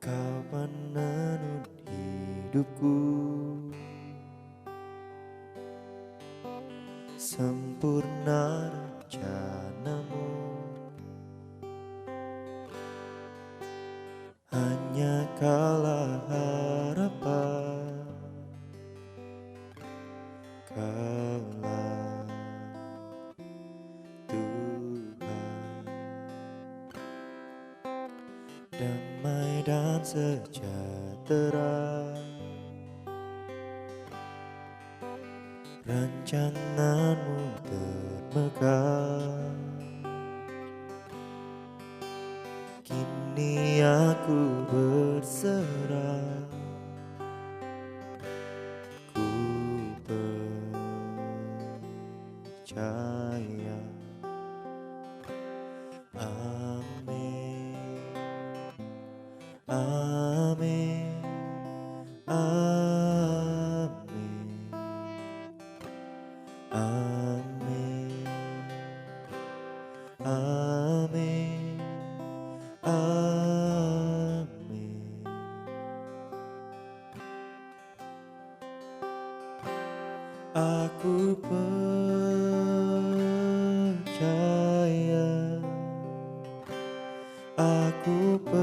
Kau penenun hidupku, sempurna rencanamu. Hanya Kaulah harapan, Kaulah Tuhan, damai dan sejahtera. Rancanganmu termegah, kini aku berserah. Ku percaya, amin, amin, amin, amin, amin, amin. Aku percaya, aku percaya.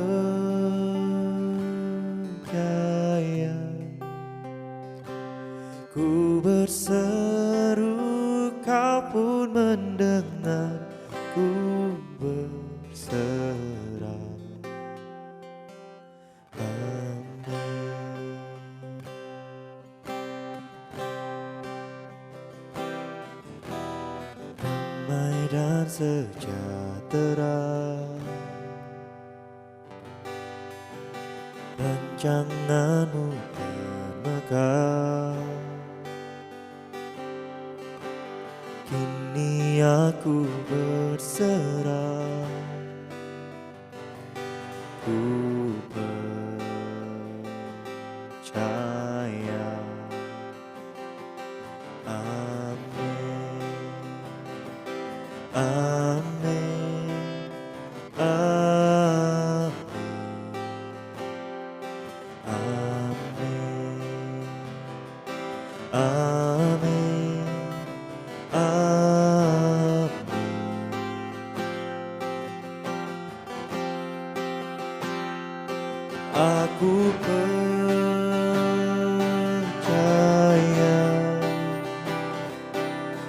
Ku berseru, Kau pun mendengar. Ku berserah, amin. Damai dan sejahtera, rancanganmu termegah. Kini aku berserah. Ku percaya, amin, amin, amin, amin, amin, amin. Aku percaya,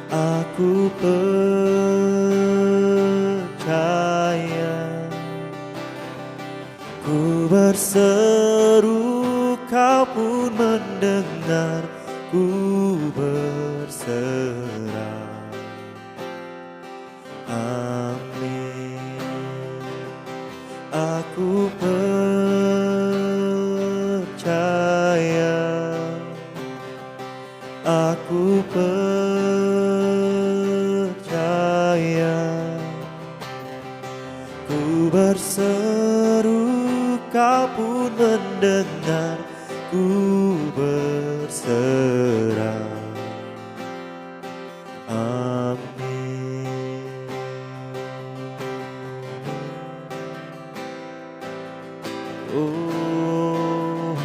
aku percaya. Ku berseru, Kau pun mendengar. Ku berserah, amin. Aku percaya, aku percaya. Ku berseru, Kau pun mendengar. Ku berserah, amin. Oh,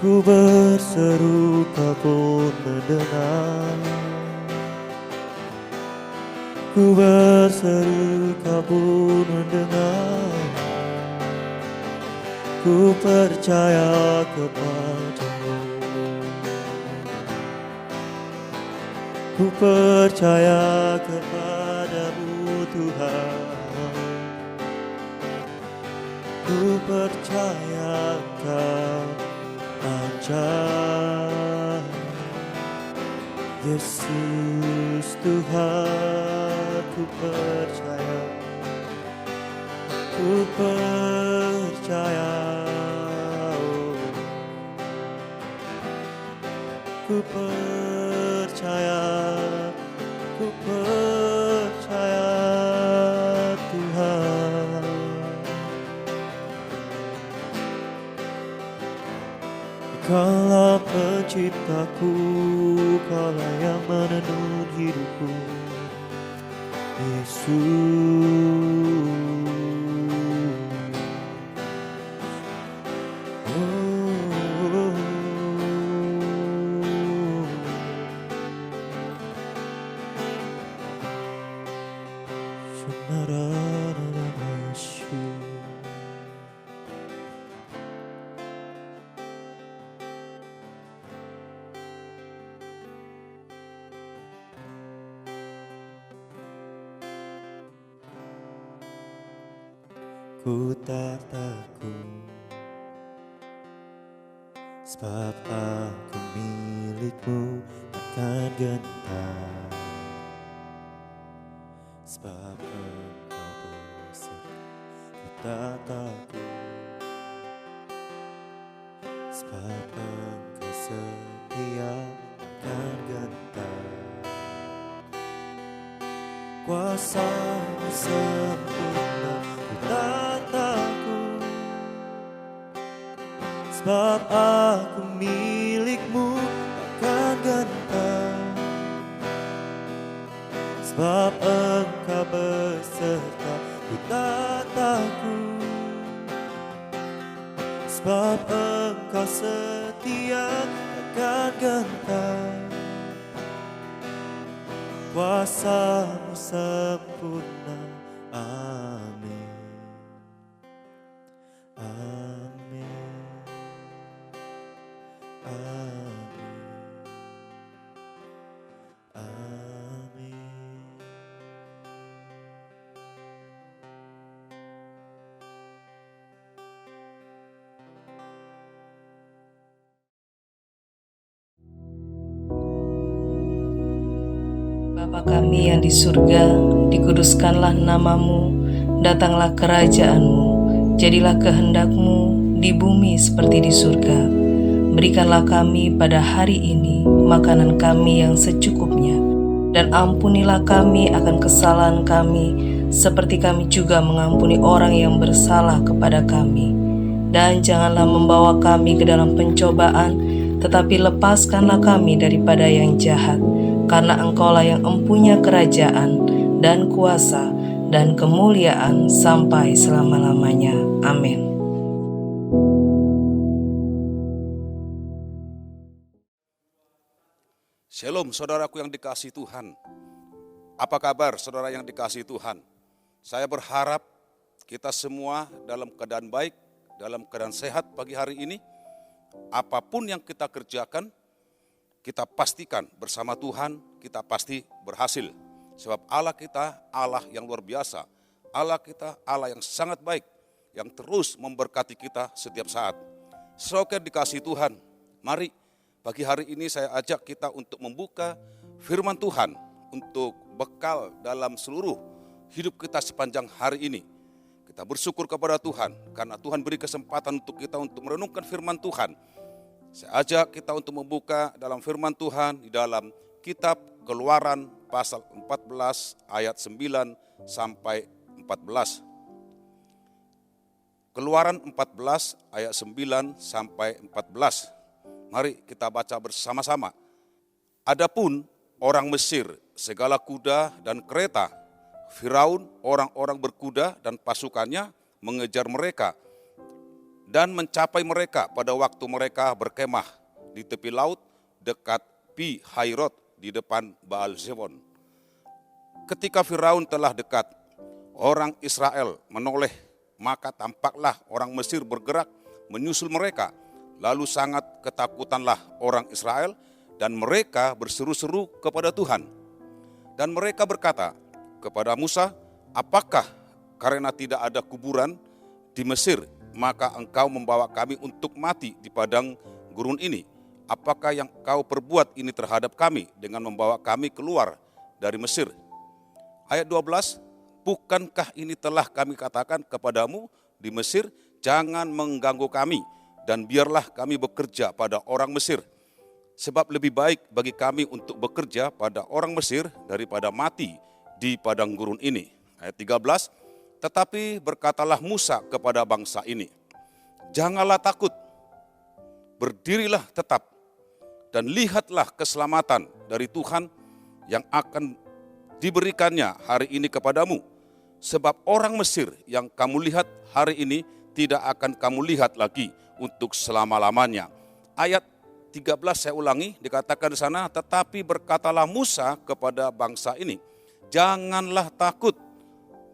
ku berseru, Kau pun mendengar. Ku berseru, Kau pun mendengar. Ku percaya kepadamu, ku percaya kepadamu Tuhan. Ku percaya Kau ajar, Yesus Tuhan. Ku percaya, ku percaya, oh. Ku percaya, ku percaya Tuhan. Kaulah penciptaku, Kaulah yang menenun hidupku, Yesus. Ku tak takut, sebab aku milikmu, takkan gentar. Sebab engkau beserta, ku tak takut. Sebab engkau setia, takkan gentar. Kuasa-Mu sempurna, ku tak takut. Sebab aku milik-Mu, takkan gentar. Sebab engkau beserta, ku tak takut. Sebab engkau setia, takkan gentar. Kuasa-Mu sempurna, amin. Amin. Amin. Amin. Bapa kami yang di surga, dikuduskanlah nama-Mu, datanglah kerajaan-Mu, jadilah kehendak-Mu di bumi seperti di surga. Berikanlah kami pada hari ini makanan kami yang secukupnya, dan ampunilah kami akan kesalahan kami, seperti kami juga mengampuni orang yang bersalah kepada kami. Dan janganlah membawa kami ke dalam pencobaan, tetapi lepaskanlah kami daripada yang jahat. Karena Engkaulah yang empunya kerajaan dan kuasa dan kemuliaan sampai selama-lamanya. Amin. Shalom saudaraku yang dikasihi Tuhan. Apa kabar saudara yang dikasihi Tuhan? Saya berharap kita semua dalam keadaan baik, dalam keadaan sehat pagi hari ini. Apapun yang kita kerjakan, kita pastikan bersama Tuhan, kita pasti berhasil. Sebab Allah kita, Allah yang luar biasa. Allah kita, Allah yang sangat baik, yang terus memberkati kita setiap saat. Saudara dikasihi Tuhan, mari pagi hari ini saya ajak kita untuk membuka firman Tuhan, untuk bekal dalam seluruh hidup kita sepanjang hari ini. Kita bersyukur kepada Tuhan, karena Tuhan beri kesempatan untuk kita untuk merenungkan firman Tuhan. Saya ajak kita untuk membuka dalam firman Tuhan di dalam kitab Keluaran pasal 14 ayat 9 sampai 14. Keluaran 14 ayat 9 sampai 14. Mari kita baca bersama-sama. Adapun orang Mesir, segala kuda dan kereta, Firaun, orang-orang berkuda dan pasukannya mengejar mereka dan mencapai mereka pada waktu mereka berkemah di tepi laut dekat Pi Hairot di depan Baal Zefon. Ketika Firaun telah dekat, orang Israel menoleh, maka tampaklah orang Mesir bergerak menyusul mereka. Lalu sangat ketakutanlah orang Israel dan mereka berseru-seru kepada Tuhan. Dan mereka berkata kepada Musa, apakah karena tidak ada kuburan di Mesir, maka engkau membawa kami untuk mati di padang gurun ini? Apakah yang kau perbuat ini terhadap kami dengan membawa kami keluar dari Mesir? Ayat 12, bukankah ini telah kami katakan kepadamu di Mesir, jangan mengganggu kami dan biarlah kami bekerja pada orang Mesir. Sebab lebih baik bagi kami untuk bekerja pada orang Mesir daripada mati di padang gurun ini. Ayat 13, tetapi berkatalah Musa kepada bangsa ini, janganlah takut, berdirilah tetap, dan lihatlah keselamatan dari Tuhan yang akan diberikannya hari ini kepadamu. Sebab orang Mesir yang kamu lihat hari ini tidak akan kamu lihat lagi untuk selama-lamanya. Ayat 13 saya ulangi, dikatakan di sana, tetapi berkatalah Musa kepada bangsa ini, janganlah takut,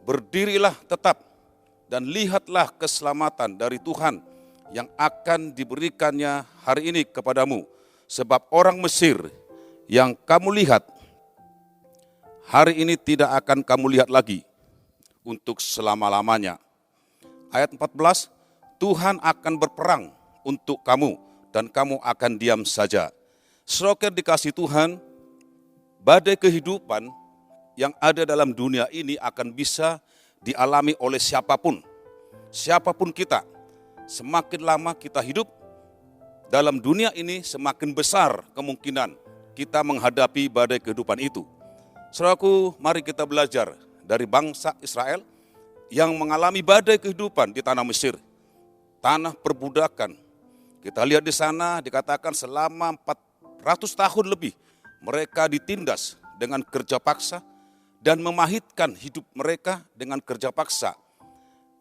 berdirilah tetap dan lihatlah keselamatan dari Tuhan yang akan diberikannya hari ini kepadamu. Sebab orang Mesir yang kamu lihat hari ini tidak akan kamu lihat lagi untuk selama-lamanya. Ayat 14, Tuhan akan berperang untuk kamu dan kamu akan diam saja. Saudara dikasih Tuhan, badai kehidupan yang ada dalam dunia ini akan bisa dialami oleh siapapun. Siapapun kita, semakin lama kita hidup dalam dunia ini, semakin besar kemungkinan kita menghadapi badai kehidupan itu. Saudaraku, mari kita belajar dari bangsa Israel yang mengalami badai kehidupan di tanah Mesir, tanah perbudakan. Kita lihat di sana dikatakan selama 400 tahun lebih mereka ditindas dengan kerja paksa dan memahitkan hidup mereka dengan kerja paksa.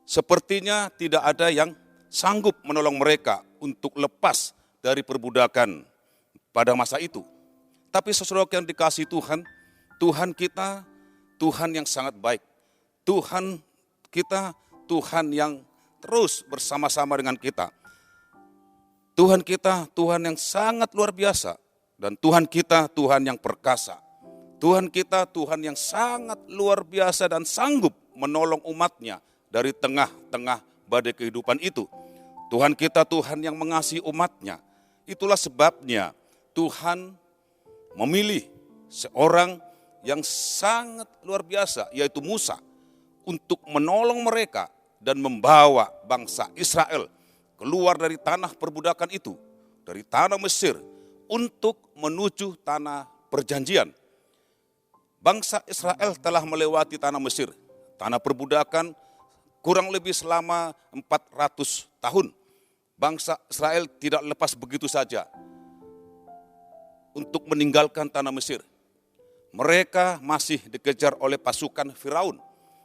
Sepertinya tidak ada yang sanggup menolong mereka untuk lepas dari perbudakan pada masa itu. Tapi saudara yang dikasihi Tuhan, Tuhan kita Tuhan yang sangat baik. Tuhan kita Tuhan yang terus bersama-sama dengan kita. Tuhan kita Tuhan yang sangat luar biasa. Dan Tuhan kita Tuhan yang perkasa. Tuhan kita Tuhan yang sangat luar biasa dan sanggup menolong umatnya dari tengah-tengah badai kehidupan itu. Tuhan kita Tuhan yang mengasihi umatnya. Itulah sebabnya Tuhan memilih seorang yang sangat luar biasa, yaitu Musa, untuk menolong mereka dan membawa bangsa Israel keluar dari tanah perbudakan itu, dari tanah Mesir, untuk menuju tanah perjanjian. Bangsa Israel telah melewati tanah Mesir, tanah perbudakan kurang lebih selama 400 tahun. Bangsa Israel tidak lepas begitu saja untuk meninggalkan tanah Mesir. Mereka masih dikejar oleh pasukan Firaun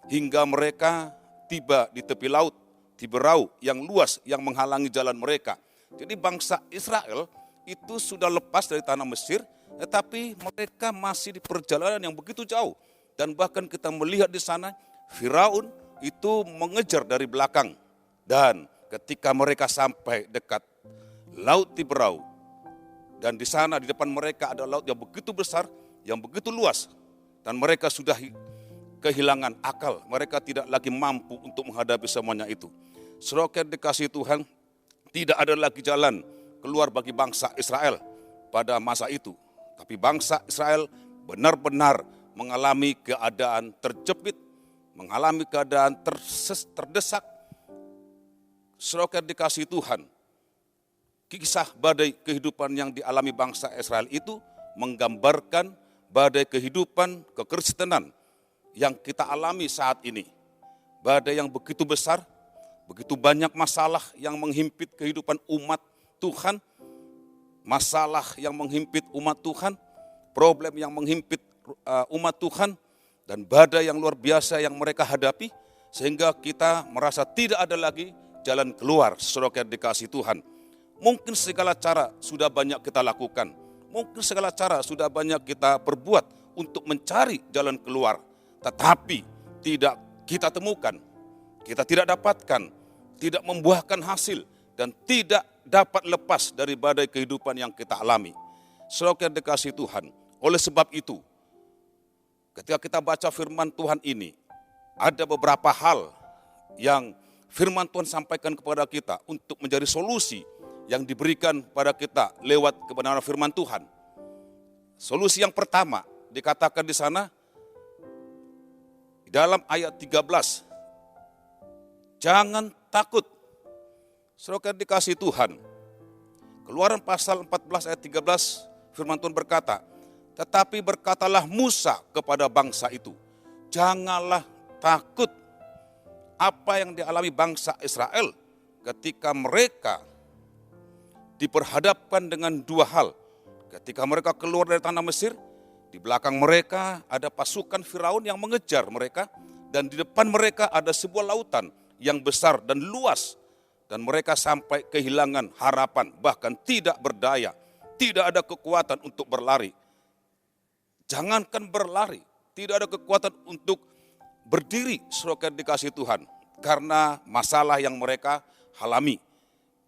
hingga mereka tiba di tepi laut Tiberau yang luas yang menghalangi jalan mereka. Jadi bangsa Israel itu sudah lepas dari tanah Mesir, tetapi mereka masih di perjalanan yang begitu jauh. Dan bahkan kita melihat di sana Firaun itu mengejar dari belakang. Dan ketika mereka sampai dekat laut Tiberau, dan di sana di depan mereka ada laut yang begitu besar, yang begitu luas, dan mereka sudah kehilangan akal, mereka tidak lagi mampu untuk menghadapi semuanya itu. Saudara dikasihi Tuhan, tidak ada lagi jalan keluar bagi bangsa Israel pada masa itu. Tapi bangsa Israel benar-benar mengalami keadaan terjepit, mengalami keadaan terdesak. Saudara dikasihi Tuhan, kisah badai kehidupan yang dialami bangsa Israel itu menggambarkan badai kehidupan kekristenan yang kita alami saat ini. Badai yang begitu besar, begitu banyak masalah yang menghimpit kehidupan umat Tuhan, masalah yang menghimpit umat Tuhan, problem yang menghimpit umat Tuhan, dan badai yang luar biasa yang mereka hadapi, sehingga kita merasa tidak ada lagi jalan keluar. Saudara dikasihi Tuhan, mungkin segala cara sudah banyak kita lakukan, mungkin segala cara sudah banyak kita perbuat untuk mencari jalan keluar, tetapi tidak kita temukan, kita tidak dapatkan, tidak membuahkan hasil, dan tidak dapat lepas dari badai kehidupan yang kita alami. Saudara dikasihi Tuhan, oleh sebab itu, ketika kita baca firman Tuhan ini, ada beberapa hal yang firman Tuhan sampaikan kepada kita untuk menjadi solusi yang diberikan pada kita lewat kebenaran firman Tuhan. Solusi yang pertama dikatakan di sana, dalam ayat 13, jangan takut. Saudara dikasihi Tuhan, Keluaran pasal 14 ayat 13, firman Tuhan berkata, tetapi berkatalah Musa kepada bangsa itu, janganlah takut. Apa yang dialami bangsa Israel ketika mereka diperhadapkan dengan dua hal. Ketika mereka keluar dari tanah Mesir, di belakang mereka ada pasukan Firaun yang mengejar mereka, dan di depan mereka ada sebuah lautan yang besar dan luas, dan mereka sampai kehilangan harapan, bahkan tidak berdaya, tidak ada kekuatan untuk berlari. Jangankan berlari, tidak ada kekuatan untuk berdiri saudara dikasih Tuhan karena masalah yang mereka alami,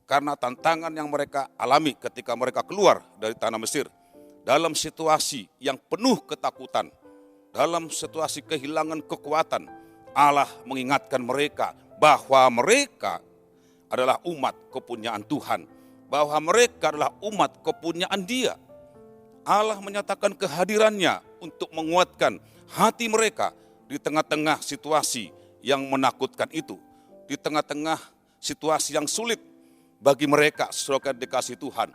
karena tantangan yang mereka alami ketika mereka keluar dari tanah Mesir. Dalam situasi yang penuh ketakutan, dalam situasi kehilangan kekuatan, Allah mengingatkan mereka bahwa mereka adalah umat kepunyaan Tuhan, bahwa mereka adalah umat kepunyaan Dia. Allah menyatakan kehadirannya untuk menguatkan hati mereka di tengah-tengah situasi yang menakutkan itu, di tengah-tengah situasi yang sulit bagi mereka saudara dikasih Tuhan.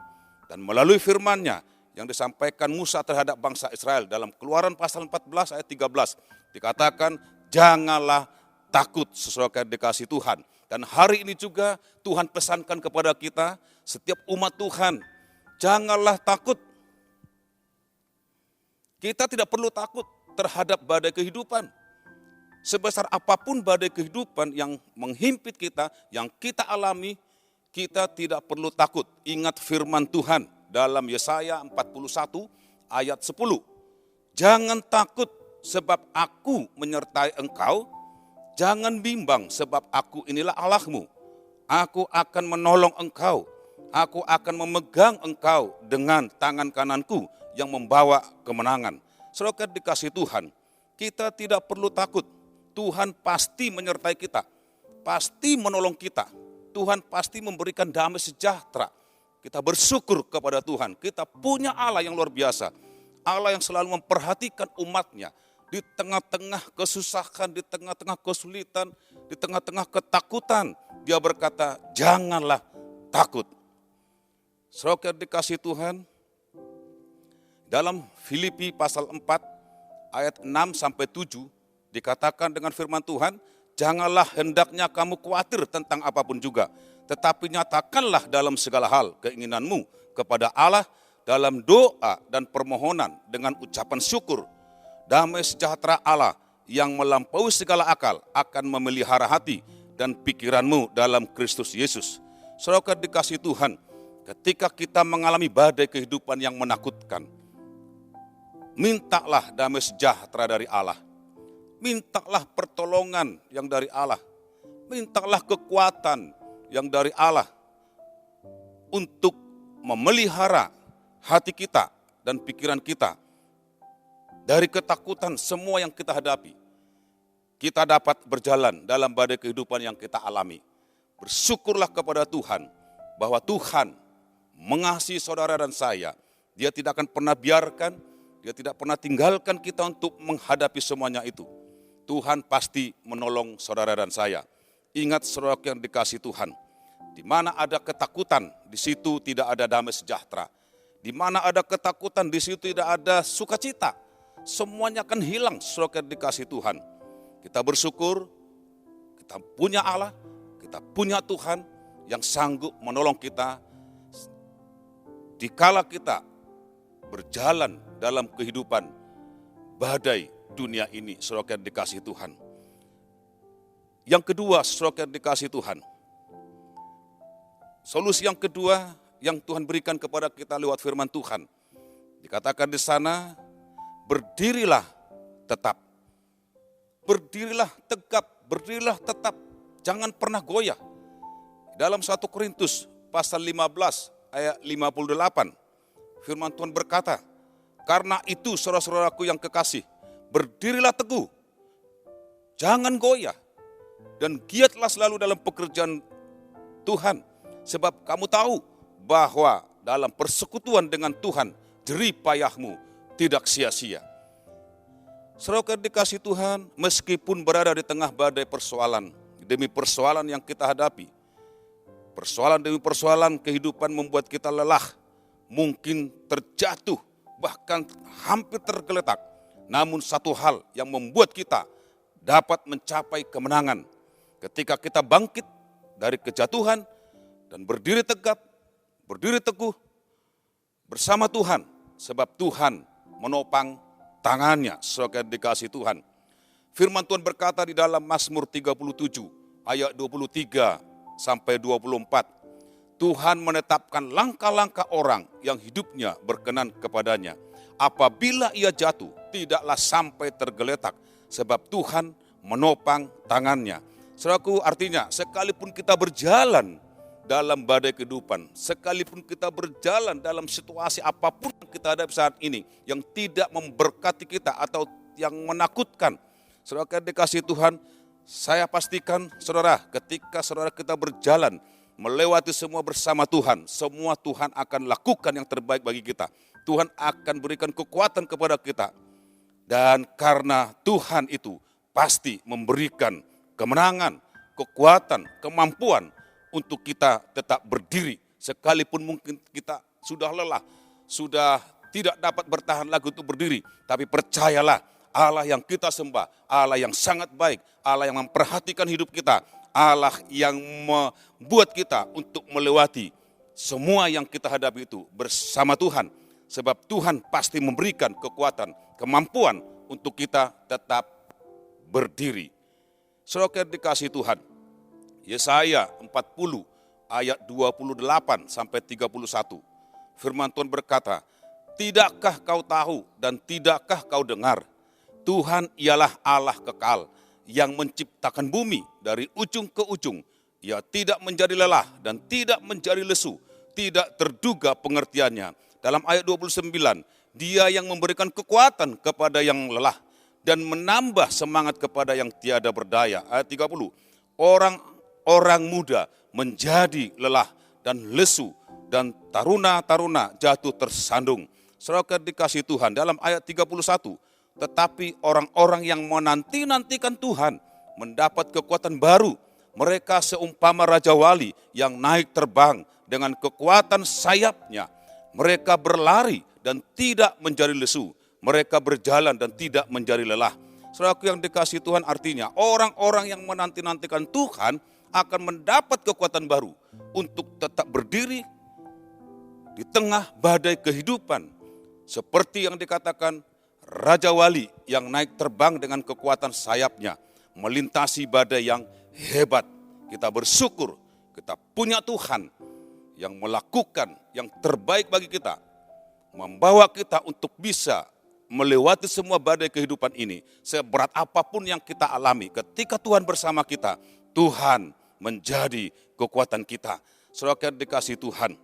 Dan melalui firman-Nya yang disampaikan Musa terhadap bangsa Israel dalam Keluaran pasal 14 ayat 13, dikatakan janganlah takut saudara dikasih Tuhan. Dan hari ini juga Tuhan pesankan kepada kita, setiap umat Tuhan, janganlah takut. Kita tidak perlu takut terhadap badai kehidupan. Sebesar apapun badai kehidupan yang menghimpit kita, yang kita alami, kita tidak perlu takut. Ingat firman Tuhan dalam Yesaya 41 ayat 10. Jangan takut sebab aku menyertai engkau. Jangan bimbang sebab aku inilah Allahmu. Aku akan menolong engkau. Aku akan memegang engkau dengan tangan kananku yang membawa kemenangan. Saudara dikasih Tuhan, kita tidak perlu takut. Tuhan pasti menyertai kita, pasti menolong kita. Tuhan pasti memberikan damai sejahtera. Kita bersyukur kepada Tuhan. Kita punya Allah yang luar biasa. Allah yang selalu memperhatikan umatnya. Di tengah-tengah kesusahan, di tengah-tengah kesulitan, di tengah-tengah ketakutan. Dia berkata, janganlah takut. Saudara dikasih Tuhan, dalam Filipi pasal 4 ayat 6-7 dikatakan dengan firman Tuhan, janganlah hendaknya kamu khawatir tentang apapun juga, tetapi nyatakanlah dalam segala hal keinginanmu kepada Allah dalam doa dan permohonan dengan ucapan syukur. Damai sejahtera Allah yang melampaui segala akal akan memelihara hati dan pikiranmu dalam Kristus Yesus. Saudara dikasih Tuhan, ketika kita mengalami badai kehidupan yang menakutkan, mintalah damai sejahtera dari Allah. Mintalah pertolongan yang dari Allah. Mintalah kekuatan yang dari Allah untuk memelihara hati kita dan pikiran kita dari ketakutan semua yang kita hadapi. Kita dapat berjalan dalam badai kehidupan yang kita alami. Bersyukurlah kepada Tuhan bahwa Tuhan mengasihi saudara dan saya. Dia tidak akan pernah biarkan, Dia tidak pernah tinggalkan kita untuk menghadapi semuanya itu. Tuhan pasti menolong saudara dan saya. Ingat saudara yang dikasih Tuhan, di mana ada ketakutan, di situ tidak ada damai sejahtera. Di mana ada ketakutan, di situ tidak ada sukacita. Semuanya akan hilang saudara yang dikasih Tuhan. Kita bersyukur, kita punya Allah, kita punya Tuhan yang sanggup menolong kita dikala kita berjalan dalam kehidupan badai dunia ini, saudara yang dikasih Tuhan. Yang kedua, saudara yang dikasih Tuhan, solusi yang kedua yang Tuhan berikan kepada kita lewat firman Tuhan, dikatakan di sana, berdirilah tetap, berdirilah tegap, berdirilah tetap, jangan pernah goyah. Dalam 1 Korintus pasal 15 ayat 58, firman Tuhan berkata, karena itu saudara-saudaraku yang kekasih, berdirilah teguh, jangan goyah, dan giatlah selalu dalam pekerjaan Tuhan, sebab kamu tahu bahwa dalam persekutuan dengan Tuhan, jerih payahmu tidak sia-sia. Saudara dikasih Tuhan, meskipun berada di tengah badai persoalan, demi persoalan yang kita hadapi, persoalan demi persoalan kehidupan membuat kita lelah, mungkin terjatuh, bahkan hampir tergeletak. Namun satu hal yang membuat kita dapat mencapai kemenangan, ketika kita bangkit dari kejatuhan dan berdiri tegap, berdiri teguh bersama Tuhan, sebab Tuhan menopang tangannya, saudara dikasih Tuhan. Firman Tuhan berkata di dalam Mazmur 37 ayat 23 sampai 24, Tuhan menetapkan langkah-langkah orang yang hidupnya berkenan kepadanya. Apabila ia jatuh, tidaklah sampai tergeletak, sebab Tuhan menopang tangannya. Saudaraku, artinya sekalipun kita berjalan dalam badai kehidupan, sekalipun kita berjalan dalam situasi apapun yang kita hadapi saat ini, yang tidak memberkati kita atau yang menakutkan, saudara dikasih Tuhan, saya pastikan saudara, ketika saudara kita berjalan, melewati semua bersama Tuhan, semua Tuhan akan lakukan yang terbaik bagi kita. Tuhan akan berikan kekuatan kepada kita. Dan karena Tuhan itu pasti memberikan kemenangan, kekuatan, kemampuan untuk kita tetap berdiri. Sekalipun mungkin kita sudah lelah, sudah tidak dapat bertahan lagi untuk berdiri. Tapi percayalah, Allah yang kita sembah, Allah yang sangat baik, Allah yang memperhatikan hidup kita, Allah yang membuat kita untuk melewati semua yang kita hadapi itu bersama Tuhan. Sebab Tuhan pasti memberikan kekuatan, kemampuan untuk kita tetap berdiri. Saudara dikasih Tuhan, Yesaya 40 ayat 28 sampai 31. Firman Tuhan berkata, "Tidakkah kau tahu dan tidakkah kau dengar? Tuhan ialah Allah kekal yang menciptakan bumi dari ujung ke ujung. Ia tidak menjadi lelah dan tidak menjadi lesu, tidak terduga pengertiannya." Dalam ayat 29, Dia yang memberikan kekuatan kepada yang lelah dan menambah semangat kepada yang tiada berdaya. Ayat 30, orang muda menjadi lelah dan lesu dan taruna-taruna jatuh tersandung. Saudara dikasih Tuhan, dalam ayat 31, tetapi orang-orang yang menanti-nantikan Tuhan mendapat kekuatan baru. Mereka seumpama Raja Wali yang naik terbang dengan kekuatan sayapnya. Mereka berlari dan tidak menjadi lesu. Mereka berjalan dan tidak menjadi lelah. Saudaraku yang dikasih Tuhan, artinya orang-orang yang menanti-nantikan Tuhan akan mendapat kekuatan baru untuk tetap berdiri di tengah badai kehidupan. Seperti yang dikatakan Raja Wali yang naik terbang dengan kekuatan sayapnya, melintasi badai yang hebat. Kita bersyukur, kita punya Tuhan yang melakukan yang terbaik bagi kita, membawa kita untuk bisa melewati semua badai kehidupan ini. Seberat apapun yang kita alami, ketika Tuhan bersama kita, Tuhan menjadi kekuatan kita. Saudara dikasih Tuhan,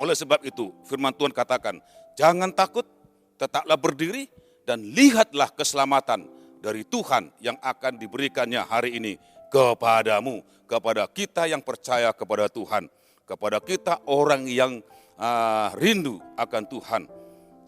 oleh sebab itu firman Tuhan katakan, jangan takut, tetaplah berdiri dan lihatlah keselamatan dari Tuhan yang akan diberikannya hari ini kepadamu, kepada kita yang percaya kepada Tuhan, kepada kita orang yang rindu akan Tuhan.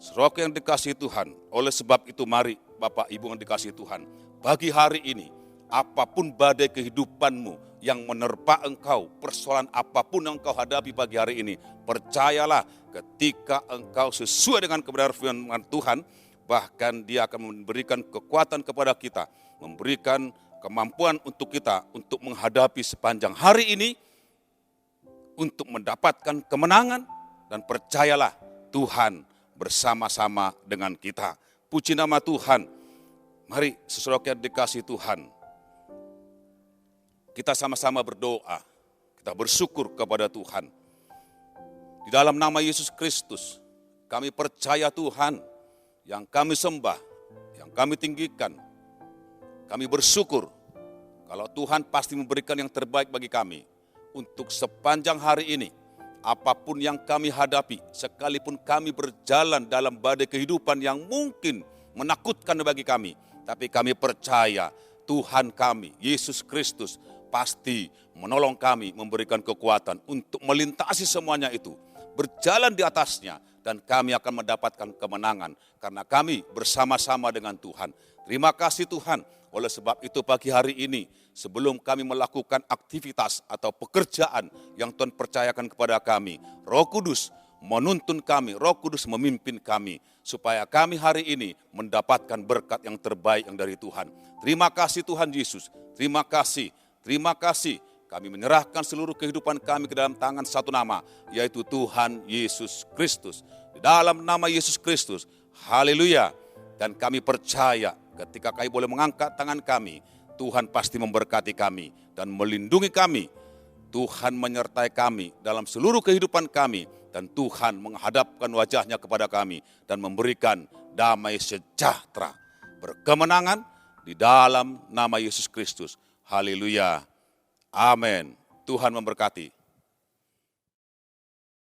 Saudara yang dikasih Tuhan, oleh sebab itu mari Bapak Ibu yang dikasih Tuhan, pagi hari ini apapun badai kehidupanmu yang menerpa engkau, persoalan apapun yang engkau hadapi pagi hari ini, percayalah ketika engkau sesuai dengan kebenaran firman Tuhan, bahkan Dia akan memberikan kekuatan kepada kita, memberikan kemampuan untuk kita untuk menghadapi sepanjang hari ini, untuk mendapatkan kemenangan, dan percayalah Tuhan bersama-sama dengan kita. Puji nama Tuhan. Mari sesuatu yang dikasih Tuhan, kita sama-sama berdoa, kita bersyukur kepada Tuhan. Di dalam nama Yesus Kristus, kami percaya Tuhan yang kami sembah, yang kami tinggikan. Kami bersyukur kalau Tuhan pasti memberikan yang terbaik bagi kami untuk sepanjang hari ini. Apapun yang kami hadapi, sekalipun kami berjalan dalam badai kehidupan yang mungkin menakutkan bagi kami, tapi kami percaya Tuhan kami, Yesus Kristus, pasti menolong kami, memberikan kekuatan untuk melintasi semuanya itu, berjalan di atasnya, dan kami akan mendapatkan kemenangan karena kami bersama-sama dengan Tuhan. Terima kasih Tuhan. Oleh sebab itu pagi hari ini, sebelum kami melakukan aktivitas atau pekerjaan yang Tuhan percayakan kepada kami, Roh Kudus menuntun kami, Roh Kudus memimpin kami, supaya kami hari ini mendapatkan berkat yang terbaik yang dari Tuhan. Terima kasih Tuhan Yesus, terima kasih. Kami menyerahkan seluruh kehidupan kami ke dalam tangan satu nama, yaitu Tuhan Yesus Kristus. Di dalam nama Yesus Kristus, haleluya. Dan kami percaya ketika kami boleh mengangkat tangan kami, Tuhan pasti memberkati kami dan melindungi kami. Tuhan menyertai kami dalam seluruh kehidupan kami, dan Tuhan menghadapkan wajahnya kepada kami dan memberikan damai sejahtera, berkemenangan, di dalam nama Yesus Kristus. Haleluya. Amin. Tuhan memberkati.